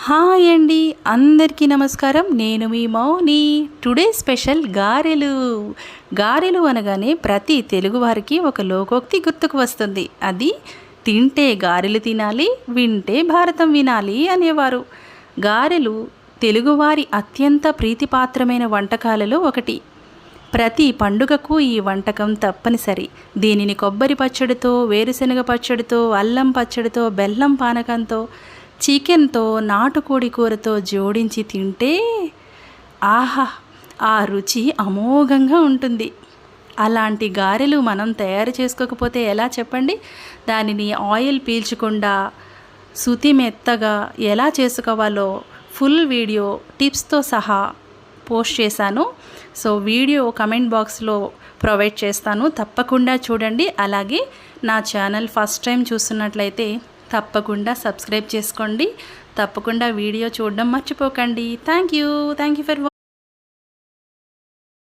Hi అండి, అందరికీ నమస్కారం. నేను మీ మౌని. టుడే స్పెషల్ గారెలు. గారెలు అనగానే ప్రతి తెలుగువారికి ఒక లోకోక్తి గుర్తుకు వస్తుంది. అది తింటే గారెలు తినాలి, వింటే భారతం వినాలి అనేవారు. గారెలు తెలుగువారి అత్యంత ప్రీతిపాత్రమైన వంటకాలలో ఒకటి. ప్రతి పండుగకు ఈ వంటకం తప్పనిసరి. దీనిని కొబ్బరి పచ్చడితో, వేరుశనగ పచ్చడితో, అల్లం పచ్చడితో, బెల్లం పానకంతో, చికెన్తో, నాటుకోడి కూరతో జోడించి తింటే ఆహా, ఆ రుచి అమోఘంగా ఉంటుంది. అలాంటి గారెలు మనం తయారు చేసుకోకపోతే ఎలా చెప్పండి? దానిని ఆయిల్ పీల్చకుండా శుతి మెత్తగా ఎలా చేసుకోవాలో ఫుల్ వీడియో టిప్స్తో సహా పోస్ట్ చేశాను. సో వీడియో కమెంట్ బాక్స్లో ప్రొవైడ్ చేస్తాను, తప్పకుండా చూడండి. అలాగే నా ఛానల్ ఫస్ట్ టైం చూస్తున్నట్లయితే తప్పకుండా సబ్స్క్రైబ్ చేసుకోండి. తప్పకుండా వీడియో చూడడం మర్చిపోకండి. Thank you for